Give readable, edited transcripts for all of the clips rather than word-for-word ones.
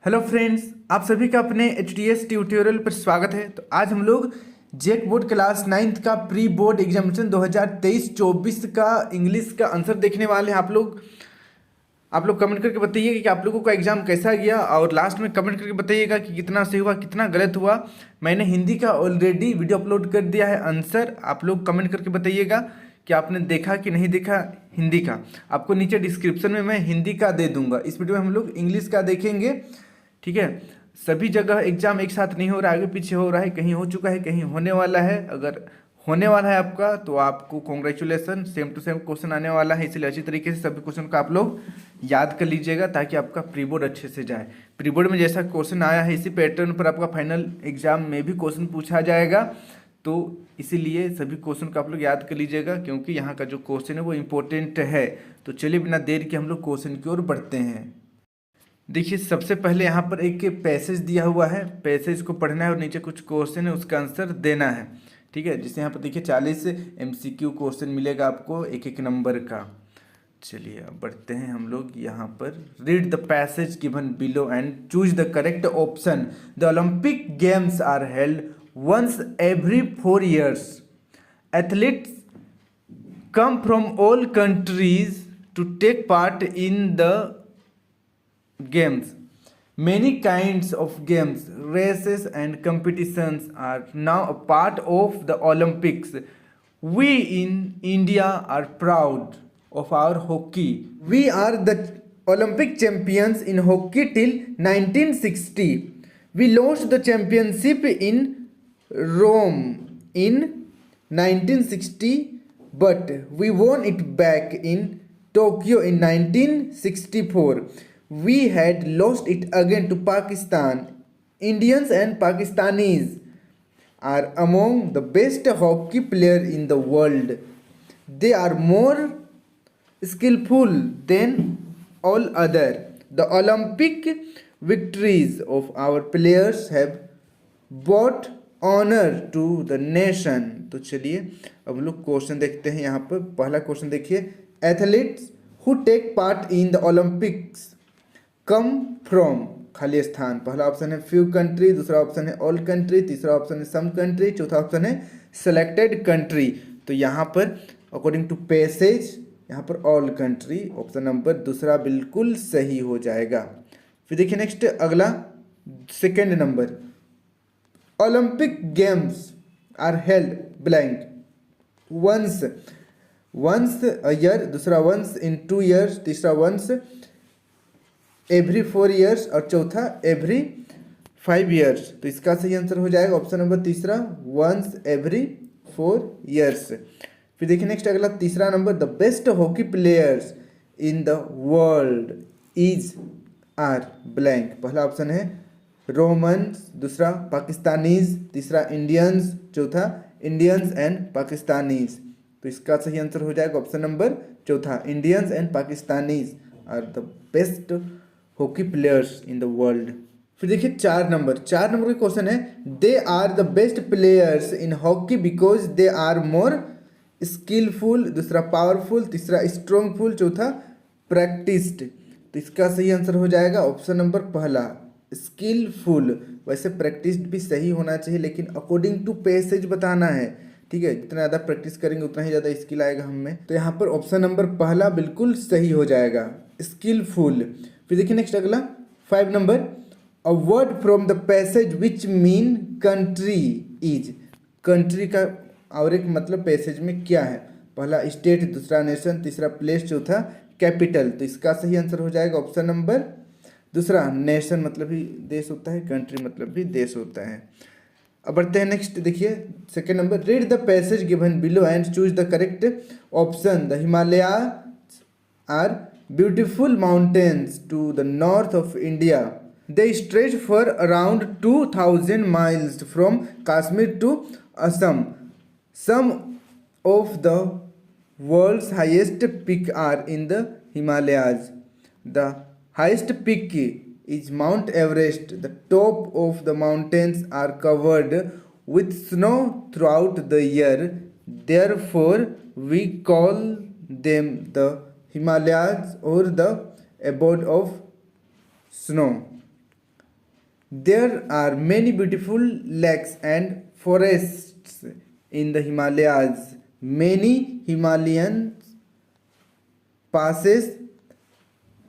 Hello friends, आप सभी का अपने एच टी एस ट्यूटोरियल पर स्वागत है। तो आज हम लोग जेक बोर्ड क्लास 9th का प्री बोर्ड एग्जामिनेशन 2023-24 का इंग्लिश का आंसर देखने वाले हैं। आप लोग कमेंट करके बताइएगा कि आप लोगों का एग्जाम कैसा गया, और लास्ट में कमेंट करके बताइएगा कि कितना सही हुआ कितना गलत हुआ। मैंने हिंदी का ऑलरेडी वीडियो अपलोड कर दिया है आंसर, आप लोग कमेंट करके बताइएगा कि आपने देखा कि नहीं देखा। हिंदी का आपको नीचे डिस्क्रिप्शन में मैं हिंदी का दे दूंगा। इस वीडियो में हम लोग इंग्लिश का देखेंगे, ठीक है। सभी जगह एग्जाम एक साथ नहीं हो रहा है, आगे पीछे हो रहा है, कहीं हो चुका है कहीं होने वाला है। अगर होने वाला है आपका तो आपको congratulation, same to same question आने वाला है, इसलिए अच्छी तरीके से सभी क्वेश्चन को आप लोग याद कर लीजिएगा ताकि आपका प्री बोर्ड अच्छे से जाए। प्री बोर्ड में जैसा क्वेश्चन आया है इसी पैटर्न पर आपका फाइनल एग्जाम में भी क्वेश्चन पूछा जाएगा, तो इसीलिए सभी क्वेश्चन को आप लोग याद कर लीजिएगा क्योंकि यहाँ का जो क्वेश्चन है वो इम्पोर्टेंट है। तो चलिए बिना देर के हम लोग क्वेश्चन की ओर बढ़ते हैं। देखिए, सबसे पहले यहाँ पर एक पैसेज दिया हुआ है, पैसेज को पढ़ना है और नीचे कुछ क्वेश्चन है उसका आंसर देना है, ठीक है। जिससे यहाँ पर देखिए 40 MCQ क्वेश्चन मिलेगा आपको एक एक नंबर का। चलिए अब बढ़ते हैं हम लोग यहाँ पर। Read the passage given below and choose the correct option. The Olympic games are held once every 4 years. Athletes come from all countries to take part in the games. Many kinds of games, races, and competitions are now a part of the Olympics. We in India are proud of our hockey. We are the Olympic champions in hockey till 1960. We lost the championship in Rome in 1960, but we won it back in Tokyo in 1964. We had lost it again to Pakistan. Indians and Pakistanis are among the best hockey players in the world. They are more skillful than all other. The Olympic victories of our players have brought honor to the nation. तो चलिए अब हम लोग question देखते हैं। यहाँ पर पहला क्वेश्चन देखिए, athletes who take part in the Olympics come from, खाली स्थान। पहला ऑप्शन है फ्यू कंट्री, दूसरा ऑप्शन है ऑल कंट्री, तीसरा ऑप्शन है सम कंट्री, चौथा ऑप्शन है सेलेक्टेड कंट्री। तो यहाँ पर अकॉर्डिंग टू पैसेज यहाँ पर ऑल कंट्री, ऑप्शन नंबर दूसरा बिल्कुल सही हो जाएगा। फिर देखिए नेक्स्ट अगला second number, Olympic games are held blank once, once a year, दूसरा वंस इन 2 years, तीसरा वंस एवरी 4 years और चौथा एवरी 5 years। तो इसका सही आंसर हो जाएगा ऑप्शन नंबर तीसरा, वंस एवरी 4 years। फिर देखिए नेक्स्ट अगला तीसरा number, the best hockey players in the world is are blank. पहला ऑप्शन है रोमन्स, दूसरा पाकिस्तानीज, तीसरा इंडियंस, चौथा इंडियंस एंड पाकिस्तानीज। तो इसका सही आंसर हो जाएगा ऑप्शन नंबर चौथा, Indians and Pakistanis are the best hockey players in the world. फिर देखिए चार नंबर का क्वेश्चन है, they are the best players in hockey because they are more skillful, दूसरा पावरफुल, तीसरा स्ट्रॉन्गफुल, चौथा प्रैक्टिस्ड। तो इसका सही आंसर हो जाएगा ऑप्शन नंबर पहला, स्किलफुल। वैसे प्रैक्टिस्ड भी सही होना चाहिए लेकिन अकॉर्डिंग टू पैसेज बताना है, ठीक है। जितना ज़्यादा प्रैक्टिस करेंगे उतना ही ज़्यादा स्किल आएगा हम में। तो यहाँ पर ऑप्शन नंबर पहला बिल्कुल सही हो जाएगा, स्किलफुल। फिर देखिए नेक्स्ट अगला 5 number, a word from the passage which mean country is. Country का और एक मतलब पैसेज में क्या है, पहला स्टेट, दूसरा नेशन, तीसरा प्लेस, चौथा कैपिटल। तो इसका सही आंसर हो जाएगा ऑप्शन नंबर दूसरा, नेशन मतलब भी देश होता है, कंट्री मतलब भी देश होता है। अब बढ़ते हैं नेक्स्ट देखिए second number, read the passage given below and choose the correct option. The Himalayas are beautiful mountains to the north of India. They stretch for around 2000 miles from Kashmir to Assam. Some of the world's highest peak are in the Himalayas. द highest peak is Mount Everest. The top of the mountains are covered with snow throughout the year. Therefore, we call them the Himalayas or the abode of snow. There are many beautiful lakes and forests in the Himalayas, many Himalayan passes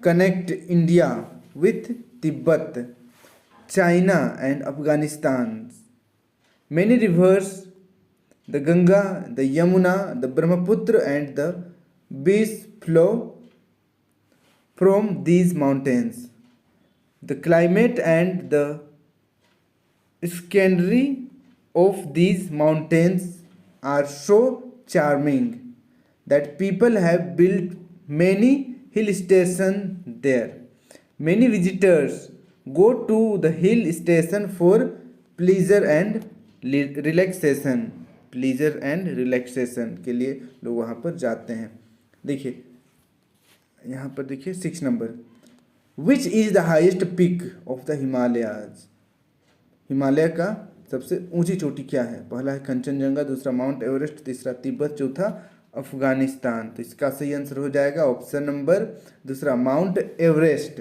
connect India with Tibet, China and Afghanistan. Many rivers, the Ganga, the Yamuna, the Brahmaputra and the Beas flow from these mountains. The climate and the scenery of these mountains are so charming that people have built many hill stations there. Many visitors go to the hill station for pleasure and relaxation. Pleaser and relaxation के लिए लोग वहाँ पर जाते हैं। देखिए यहाँ पर देखिए 6 number, which is the highest peak of the Himalayas. Himalaya का सबसे ऊंची चोटी क्या है? पहला है कंचनजंगा, दूसरा माउंट एवरेस्ट, तीसरा तिब्बत, चौथा अफगानिस्तान। तो इसका सही आंसर हो जाएगा ऑप्शन नंबर दूसरा माउंट एवरेस्ट।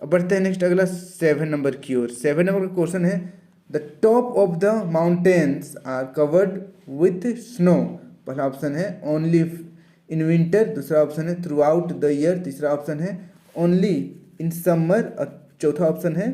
अब बढ़ते हैं नेक्स्ट अगला 7 नंबर की ओर। 7 नंबर का क्वेश्चन है the top of the mountains are covered with snow. पहला ऑप्शन है ओनली इन विंटर, दूसरा ऑप्शन है थ्रू आउट द ईयर, तीसरा ऑप्शन है ओनली इन समर और चौथा ऑप्शन है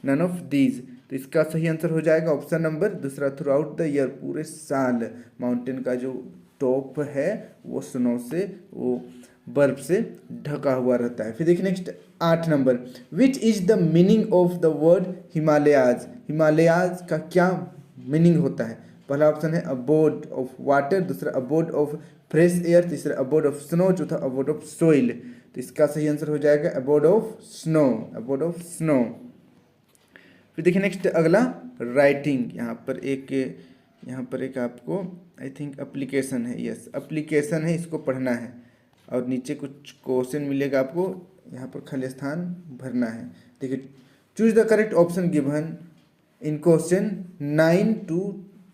नन ऑफ दीज। तो इसका सही आंसर हो जाएगा ऑप्शन नंबर दूसरा थ्रू आउट द ईयर। पूरे साल माउंटेन का जो टॉप है वो स्नो से, वो बर्फ से ढका हुआ रहता है। फिर देखिए next 8 number, which is the meaning of the word Himalayas. Himalayas का क्या मीनिंग होता है? पहला ऑप्शन है अबोर्ड ऑफ वाटर, दूसरा अबोर्ड ऑफ फ्रेश एयर, तीसरा अबोर्ड ऑफ स्नो, चौथा अबोर्ड ऑफ सोइल। तो इसका सही आंसर हो जाएगा abode of snow, abode of snow. फिर देखिए नेक्स्ट अगला राइटिंग। यहाँ पर एक आपको आई थिंक एप्लीकेशन है, यस एप्लीकेशन है, इसको पढ़ना है और नीचे कुछ क्वेश्चन मिलेगा आपको, यहाँ पर खाली स्थान भरना है। देखिए choose the correct option given in question 9 to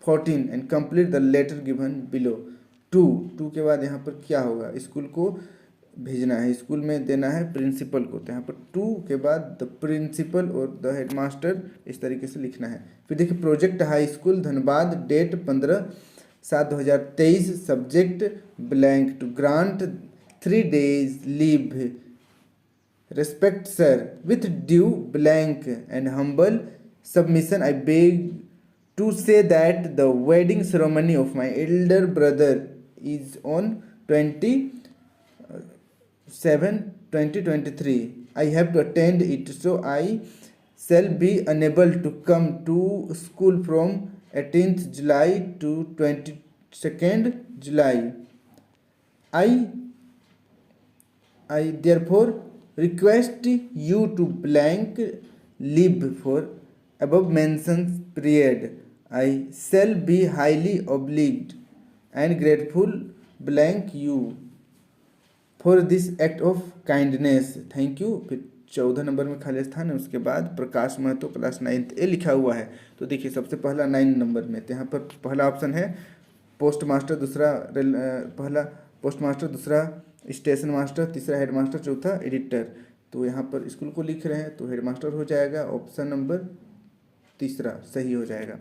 14 and complete the letter given below. 2 के बाद यहाँ पर क्या होगा? स्कूल को भेजना है, स्कूल में देना है प्रिंसिपल को। तो यहाँ पर 2 के बाद द प्रिंसिपल और द हेडमास्टर इस तरीके से लिखना है। फिर देखिए project high school Dhanbad, date 15/7/2023, subject blank, to grant 3 days leave, respect sir, with due blank and humble submission I beg to say that the wedding ceremony of my elder brother is on 27/2023. I have to attend it, so I shall be unable to come to school from 18th July to 22nd July. I therefore request you to blank leave for above mentioned period. I shall be highly obliged and grateful blank you for this act of kindness. Thank you. फिर 14 number में खाली स्थान है, उसके बाद प्रकाश Mahato class 9th ए लिखा हुआ है। तो देखिए सबसे पहला 9 नंबर में, तो यहाँ पर पहला ऑप्शन है पोस्ट मास्टर, पहला पोस्ट मास्टर, दूसरा स्टेशन मास्टर, तीसरा हेड मास्टर, चौथा एडिटर। तो यहाँ पर स्कूल को लिख रहे हैं तो हेड मास्टर हो जाएगा, ऑप्शन नंबर तीसरा सही हो जाएगा।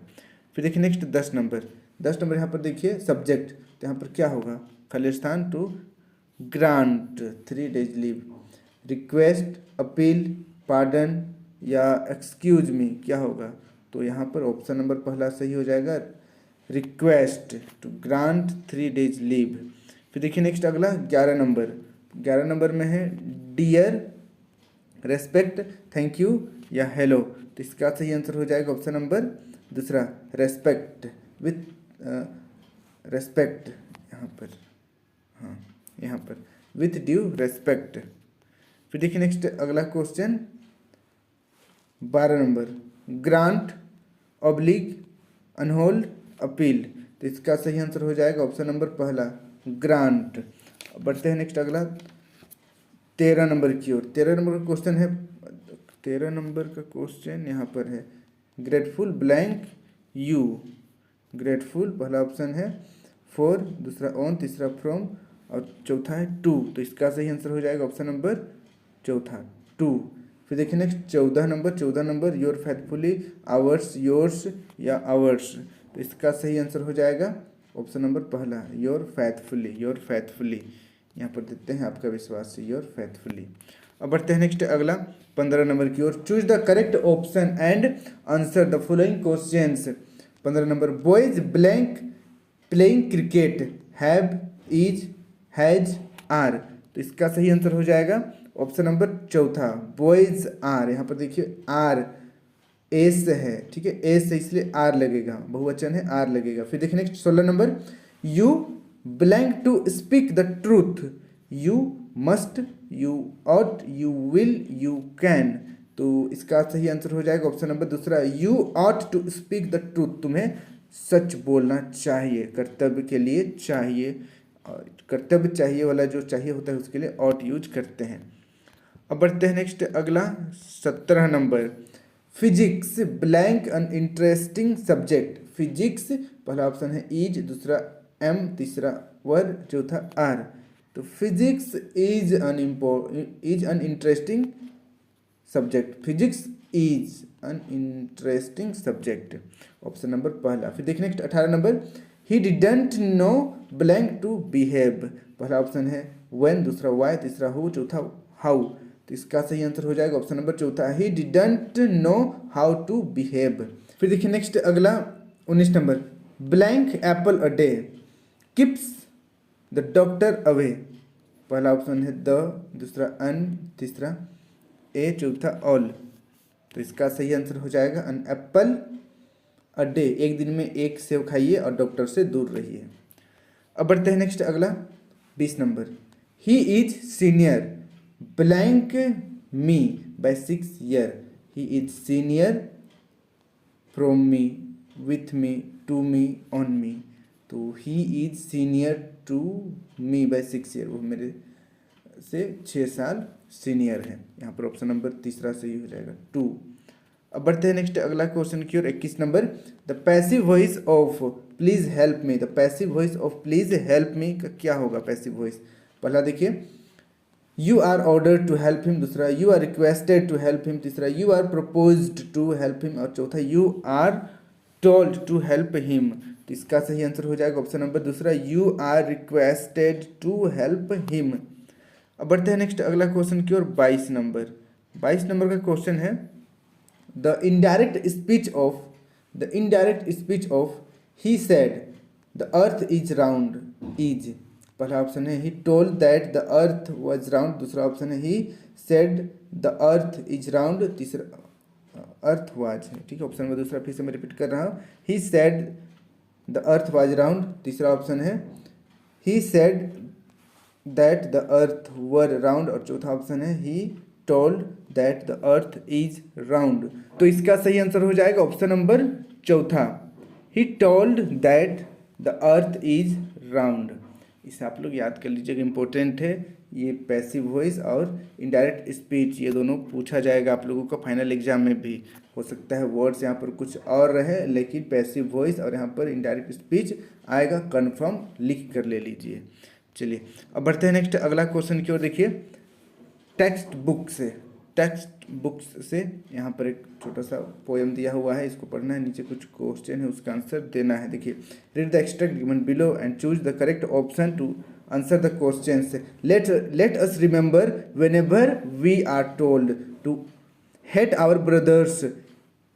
फिर देखिए नेक्स्ट 10 नंबर। यहाँ पर देखिए सब्जेक्ट, तो यहाँ पर क्या होगा? खाली स्थान to grant 3 days leave, request, appeal, pardon या एक्सक्यूज मी क्या होगा? तो यहाँ पर ऑप्शन नंबर पहला सही हो जाएगा, request to grant 3 days leave. फिर देखिए नेक्स्ट अगला 11 नंबर में है डियर, रेस्पेक्ट, थैंक यू या हेलो। तो इसका सही आंसर हो जाएगा ऑप्शन नंबर दूसरा रेस्पेक्ट, विथ रेस्पेक्ट, यहाँ पर विथ ड्यू रेस्पेक्ट। फिर देखिए नेक्स्ट अगला question 12 number, grant, oblique, unhold, appeal. तो इसका सही आंसर हो जाएगा ऑप्शन नंबर पहला ग्रांट। बढ़ते हैं नेक्स्ट अगला 13 नंबर की ओर। 13 नंबर का क्वेश्चन है, 13 नंबर का क्वेश्चन यहाँ पर है ग्रेटफुल ब्लैंक यू। ग्रेटफुल पहला ऑप्शन है फॉर, दूसरा ऑन, तीसरा फ्रॉम और चौथा है टू। तो इसका सही आंसर हो जाएगा ऑप्शन नंबर चौथा 2। फिर देखिए next 14 number your faithfully hours, yours या आवर्स। तो इसका सही आंसर हो जाएगा ऑप्शन नंबर पहला, योर फेथफुली। योर फेथफुली यहाँ पर देते हैं आपका विश्वास से, योर फेथफुली। अब बढ़ते हैं नेक्स्ट अगला 15 नंबर की ओर। Choose the correct option and answer the following questions. 15 number, boys blank playing cricket, have, is, has, are. तो इसका सही आंसर हो जाएगा ऑप्शन नंबर चौथा, बॉयज आर। यहाँ पर देखिए आर एस है, ठीक है, एस है इसलिए आर लगेगा, बहुवचन है आर लगेगा। फिर देखिए next 16 number, you blank to speak the truth, you must, you ought, you will, you can. तो इसका सही आंसर हो जाएगा ऑप्शन नंबर दूसरा, you ought to speak the truth. तुम्हें सच बोलना चाहिए, कर्तव्य के लिए चाहिए, और कर्तव्य चाहिए वाला जो चाहिए होता है उसके लिए ऑट यूज करते हैं। अब बढ़ते हैं नेक्स्ट अगला 17 number, physics blank an interesting subject. Physics पहला ऑप्शन है इज, दूसरा एम, तीसरा वर, चौथा आर। तो physics is an interesting subject. Physics is an interesting subject, option number पहला। फिर देखिए next 18 number, he didn't know blank to behave. पहला ऑप्शन है व्हेन, दूसरा वाई, तीसरा हु, चौथा हाउ। तो इसका सही आंसर हो जाएगा ऑप्शन नंबर चौथा, he didn't know how to behave. फिर देखिए नेक्स्ट अगला 19 number, blank Apple a day keeps the doctor away. पहला ऑप्शन है द, दूसरा अन, तीसरा ए, चौथा ऑल। तो इसका सही आंसर हो जाएगा एन एप्पल अ डे, एक दिन में एक सेब खाइए और डॉक्टर से दूर रहिए। अब बढ़ते हैं नेक्स्ट अगला 20 number, he is senior blank me by 6 year. He is senior from me, with me, to me, on me. तो he is senior to me by 6 year, वो मेरे से 6 साल सीनियर है। यहाँ पर ऑप्शन नंबर तीसरा सही हो जाएगा 2। अब बढ़ते हैं नेक्स्ट अगला क्वेश्चन की ओर 21 number, the passive voice of please help me. The passive voice of please help me का क्या होगा पैसिव वॉइस? पहला देखिए, you are order to help him, दूसरा you are requested to help him, तीसरा you are proposed to help him, और चौथा you are told to help him. तो इसका सही आंसर हो जाएगा ऑप्शन नंबर दूसरा, you are requested to help him. अब बढ़ते हैं नेक्स्ट अगला क्वेश्चन की ओर 22 नंबर। 22 नंबर का क्वेश्चन है, the indirect speech of he said the earth is round is. पहला ऑप्शन है he told that the earth was round, दूसरा ऑप्शन है he said the earth is round, तीसरा अर्थ was है, ठीक है। ऑप्शन नंबर दूसरा फिर से मैं रिपीट कर रहा हूँ, he said the earth was round, तीसरा ऑप्शन है he said that the earth were round, और चौथा ऑप्शन है he told that the earth is round. तो इसका सही आंसर हो जाएगा ऑप्शन नंबर चौथा, he told that the earth is round. इसे आप लोग याद कर लीजिएगा, इंपॉर्टेंट है। ये पैसिव वॉइस और इनडायरेक्ट स्पीच ये दोनों पूछा जाएगा आप लोगों का फाइनल एग्जाम में भी। हो सकता है वर्ड्स यहाँ पर कुछ और रहे, लेकिन पैसिव वॉइस और यहाँ पर इनडायरेक्ट स्पीच आएगा, कन्फर्म लिख कर ले लीजिए। चलिए अब बढ़ते हैं नेक्स्ट अगला क्वेश्चन की ओर। देखिए, टेक्स्ट बुक्स से यहाँ पर एक छोटा सा पोएम दिया हुआ है, इसको पढ़ना है, नीचे कुछ क्वेश्चन है उसका आंसर देना है। देखिए, read the extract given below and choose the correct option to answer the questions. Let us remember whenever we are told to hate our brothers,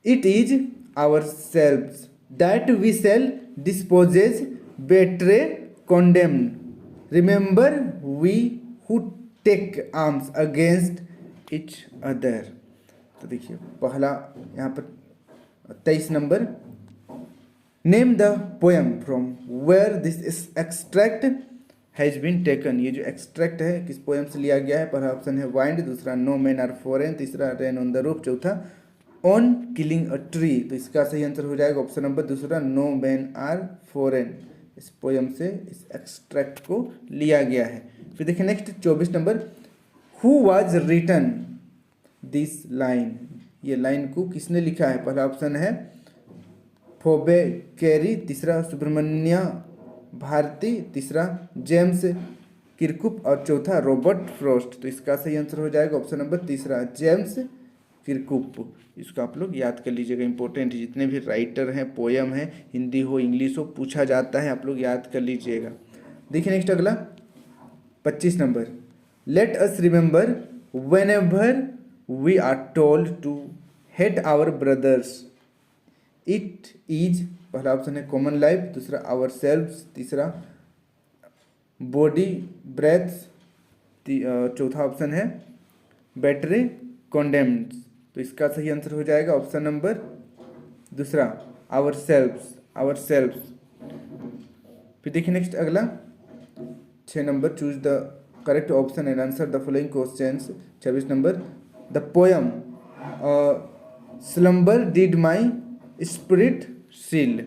it is ourselves that we shall despise, betray, condemn. Remember we who take arms against each other. तो देखिए पहला यहाँ पर 23 number, name the poem from where this extract has been taken. ये जो extract है किस poem से लिया गया है? पहला ऑप्शन है वाइंड, दूसरा नो मैन आर फॉरेन, तीसरा रेन ऑन द रूफ, चौथा ऑन किलिंग अ ट्री। तो इसका सही आंसर हो जाएगा ऑप्शन नंबर दूसरा, नो मैन आर फॉरेन। इस पोएम से इस एक्सट्रैक्ट को लिया गया है। फिर देखिए next 24 number, who was written this line. ये लाइन को किसने लिखा है? पहला ऑप्शन है फोबे कैरी, तीसरा सुब्रमण्य भारती, तीसरा जेम्स किरकुप, और चौथा रॉबर्ट फ्रॉस्ट। तो इसका सही आंसर हो जाएगा ऑप्शन नंबर तीसरा, जेम्स किरकुप। इसको आप लोग याद कर लीजिएगा, इंपॉर्टेंट है। जितने भी राइटर हैं, पोयम है, हिंदी हो इंग्लिश हो, पूछा जाता है, आप लोग याद कर लीजिएगा। देखिए नेक्स्ट अगला 25 number, let us remember whenever we are told to hate our brothers it is, पहला ऑप्शन है कॉमन लाइफ, दूसरा आवर सेल्व्स, तीसरा बॉडी ब्रेथ्स, चौथा ऑप्शन है बैटरी कॉन्डेम्स। तो इसका सही आंसर हो जाएगा ऑप्शन नंबर दूसरा आवर सेल्व्स, आवर सेल्व्स। फिर देखिए नेक्स्ट अगला 6 number, choose the correct option and answer the following questions. 26 number, the poem slumber did my spirit seal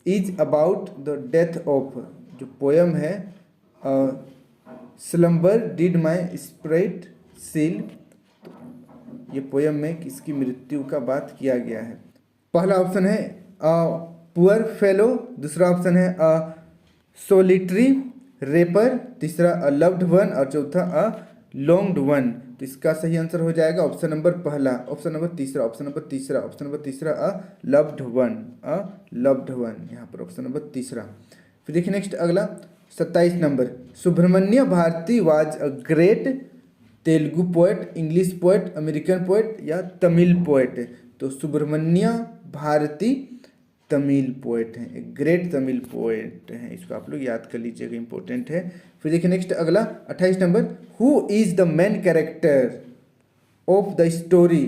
is about the death of, जो poem है slumber did my spirit seal, ये poem में किसकी मृत्यु का बात किया गया है। पहला ऑप्शन है पुअर फेलो, दूसरा ऑप्शन है सोलिटरी रेपर, तीसरा अ लव्ड वन और चौथा अ लॉन्ग्ड वन। तो इसका सही आंसर हो जाएगा ऑप्शन नंबर पहला, ऑप्शन नंबर तीसरा, ऑप्शन नंबर तीसरा, ऑप्शन नंबर तीसरा a loved one, a loved one, यहाँ पर ऑप्शन नंबर तीसरा। फिर देखिए नेक्स्ट अगला 27 number, Subramania Bharati was a great Telugu poet, English poet, American poet या तमिल पोएट। तो सुब्रमण्य भारती तमिल पोएट हैं, एक ग्रेट तमिल पोएट हैं, इसको आप लोग याद कर लीजिएगा, इंपॉर्टेंट है। फिर देखिए नेक्स्ट अगला 28 number, who is the main character of the story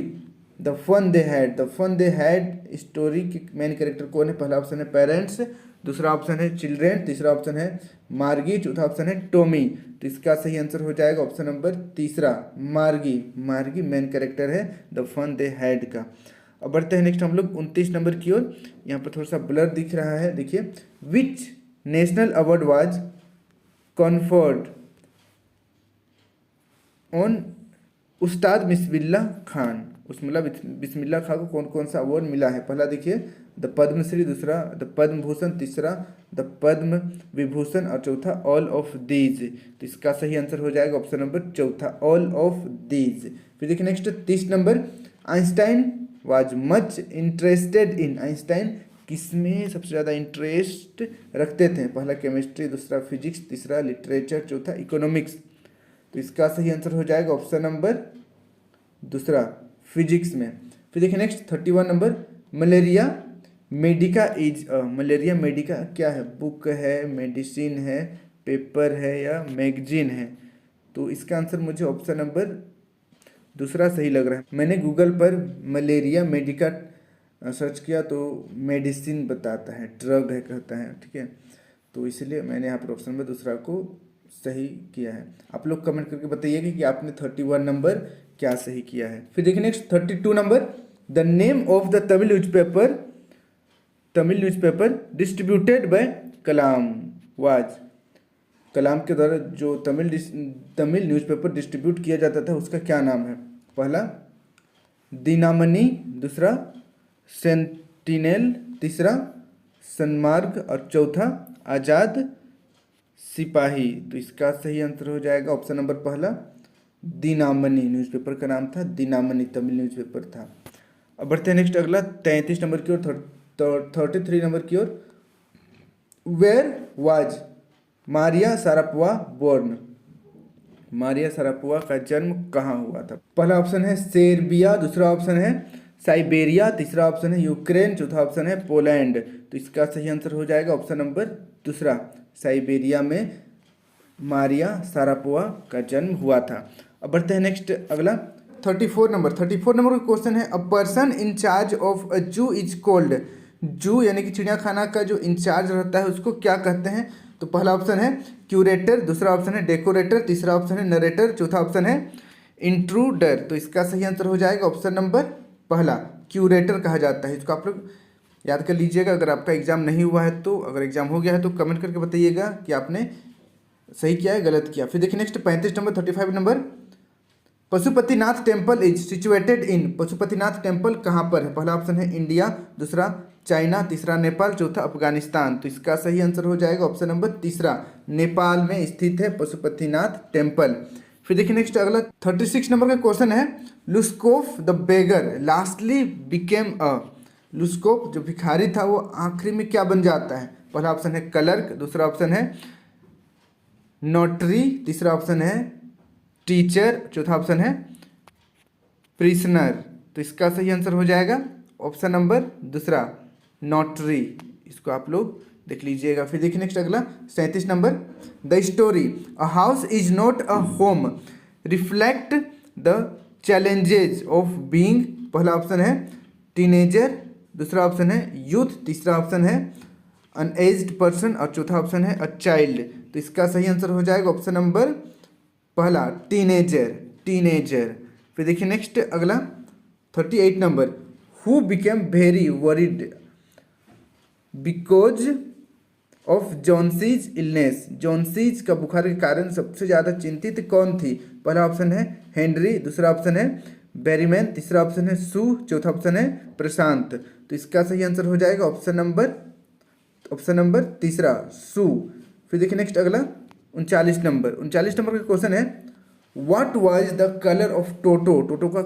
the fun they had. The fun they had story के मेन कैरेक्टर कौन है। पहला ऑप्शन है पेरेंट्स, दूसरा ऑप्शन है चिल्ड्रेन, तीसरा ऑप्शन है मार्गी, चौथा ऑप्शन है टॉमी। तो इसका सही आंसर हो जाएगा ऑप्शन नंबर तीसरा मार्गी। मार्गी मेन कैरेक्टर है द फन दे हैड का। अब बढ़ते हैं नेक्स्ट हम लोग 29 नंबर की ओर। यहाँ पर थोड़ा सा ब्लर दिख रहा है, देखिए, which national award was conferred on उस्ताद बिस्मिल्लाह खान। बिस्मिल्लाह खान को कौन कौन सा अवार्ड मिला है। पहला देखिए द पद्मश्री, दूसरा द पद्म भूषण, तीसरा द पद्म विभूषण और चौथा ऑल ऑफ दीज। तो इसका सही आंसर हो जाएगा ऑप्शन नंबर चौथा ऑल ऑफ दीज। फिर देखिए next 30 number, Einstein was much interested in. Einstein किसमें सबसे ज़्यादा इंटरेस्ट रखते थे। पहला केमिस्ट्री, दूसरा फिजिक्स, तीसरा लिटरेचर, चौथा इकोनॉमिक्स। तो इसका सही आंसर हो जाएगा ऑप्शन नंबर दूसरा फिजिक्स में। फिर देखिए next 31 number, malaria Medica is a. Malaria Medica क्या है, बुक है, मेडिसिन है, पेपर है या मैगजीन है। तो इसका आंसर मुझे ऑप्शन नंबर दूसरा सही लग रहा है। मैंने गूगल पर मलेरिया मेडिका सर्च किया तो मेडिसिन बताता है, ड्रग है कहता है, ठीक है। तो इसलिए मैंने यहाँ पर ऑप्शन नंबर दूसरा को सही किया है। आप लोग कमेंट करके बताइएगा कि आपने 31 नंबर क्या सही किया है। फिर देखिए next 32 number, the name of the Tamil newspaper distributed by Kalam was. Kalam के द्वारा जो तमिल न्यूज़पेपर डिस्ट्रीब्यूट किया जाता था उसका क्या नाम है। पहला दिनामणि, दूसरा सेंटिनेल, तीसरा सन्मार्ग और चौथा आज़ाद सिपाही। तो इसका सही आंसर हो जाएगा ऑप्शन नंबर पहला दिनामणि। न्यूज़पेपर का नाम था दिनामणि, तमिल न्यूज़पेपर था। अब बढ़ते हैं नेक्स्ट अगला 33 नंबर की ओर, 33 नंबर की ओर, where was Maria Sarapua born. Maria Sarapua का जन्म कहाँ हुआ था। पहला ऑप्शन है सेर्बिया, दूसरा ऑप्शन है साइबेरिया, तीसरा ऑप्शन है यूक्रेन, चौथा ऑप्शन है पोलैंड। तो इसका सही आंसर हो जाएगा ऑप्शन नंबर दूसरा साइबेरिया में मारिया सारापुआ का जन्म हुआ था। अब बढ़ते हैं नेक्स्ट अगला 34 नंबर का क्वेश्चन है, a person in charge of a जू इज कॉल्ड। जू यानी कि चिड़ियाखाना का जो इंचार्ज रहता है उसको क्या कहते हैं। तो पहला ऑप्शन है क्यूरेटर, दूसरा ऑप्शन है डेकोरेटर, तीसरा ऑप्शन है नरेटर, चौथा ऑप्शन है इंट्रूडर। तो इसका सही आंसर हो जाएगा ऑप्शन नंबर पहला क्यूरेटर कहा जाता है। इसको आप लोग याद कर लीजिएगा। अगर आपका एग्जाम नहीं हुआ है तो, अगर एग्जाम हो गया है तो कमेंट करके बताइएगा कि आपने सही किया है गलत किया। फिर देखिए next 35 number 35 number, Pashupatinath temple is situated in. Pashupatinath temple कहाँ पर है। पहला ऑप्शन है इंडिया, दूसरा चाइना, तीसरा नेपाल, चौथा अफगानिस्तान। तो इसका सही आंसर हो जाएगा ऑप्शन नंबर तीसरा नेपाल में स्थित है पशुपतिनाथ टेम्पल। फिर देखिए नेक्स्ट अगला 36 नंबर का क्वेश्चन है, Luskoff the beggar lastly became a. Luskoff जो भिखारी था वो आखिरी में क्या बन जाता है? पहला ऑप्शन है क्लर्क, दूसरा ऑप्शन है नोटरी, तीसरा ऑप्शन है टीचर, चौथा ऑप्शन है प्रिजनर। तो इसका सही आंसर हो जाएगा ऑप्शन नंबर दूसरा नोटरी। इसको आप लोग देख लीजिएगा। फिर देखिए नेक्स्ट अगला 37 number, the story a house is not a home reflect the challenges of being. पहला ऑप्शन है टीनेजर, दूसरा ऑप्शन है यूथ, तीसरा ऑप्शन है अन एज्ड पर्सन और चौथा ऑप्शन है अ चाइल्ड। तो इसका सही आंसर हो जाएगा ऑप्शन नंबर पहला टीनेजर, टीनेजर। फिर देखिए नेक्स्ट अगला 38 number, who became very worried because of Johnsy's illness. Johnsy's का बुखार के कारण सबसे ज़्यादा चिंतित कौन थी? पहला ऑप्शन है हेनरी, दूसरा ऑप्शन है बेरीमैन, तीसरा ऑप्शन है सू, चौथा ऑप्शन है प्रशांत। तो इसका सही आंसर हो जाएगा ऑप्शन नंबर तीसरा सू। फिर देखिए नेक्स्ट अगला 39 नंबर, 39 नंबर का क्वेश्चन है, what was the colour of Toto. Toto का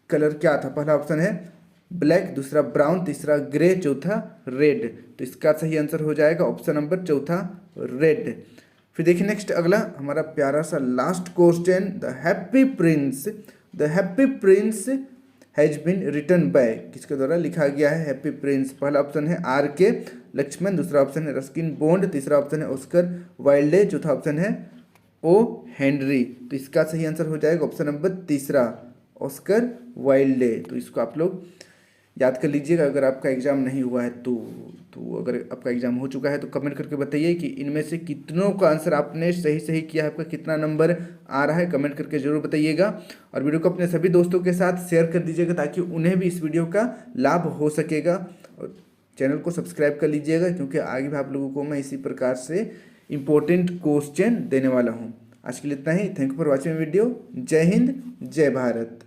कलर क्या था? पहला ऑप्शन है ब्लैक, दूसरा ब्राउन, तीसरा ग्रे, चौथा रेड। तो इसका सही आंसर हो जाएगा ऑप्शन नंबर चौथा रेड। फिर देखिए नेक्स्ट अगला हमारा प्यारा सा last question, the happy prince has been written by. किसके द्वारा लिखा गया है हैप्पी प्रिंस? पहला ऑप्शन है R.K. लक्ष्मण, दूसरा ऑप्शन है रस्किन बॉन्ड, तीसरा ऑप्शन है ऑस्कर वाइल्डे, चौथा ऑप्शन है ओ हेनरी। तो इसका सही आंसर हो जाएगा ऑप्शन नंबर तीसरा ऑस्कर वाइल्डे। तो इसको आप लोग याद कर लीजिएगा अगर आपका एग्जाम नहीं हुआ है तो अगर आपका एग्जाम हो चुका है तो कमेंट करके बताइए कि इनमें से कितनों का आंसर आपने सही किया है, आपका कितना नंबर आ रहा है, कमेंट करके जरूर बताइएगा। और वीडियो को अपने सभी दोस्तों के साथ शेयर कर दीजिएगा ताकि उन्हें भी इस वीडियो का लाभ हो सकेगा। और चैनल को सब्सक्राइब कर लीजिएगा क्योंकि आगे भी आप लोगों को मैं इसी प्रकार से इम्पोर्टेंट क्वेश्चन देने वाला हूँ। आज के लिए इतना ही। Thank you for watching video. जय हिंद, जय भारत।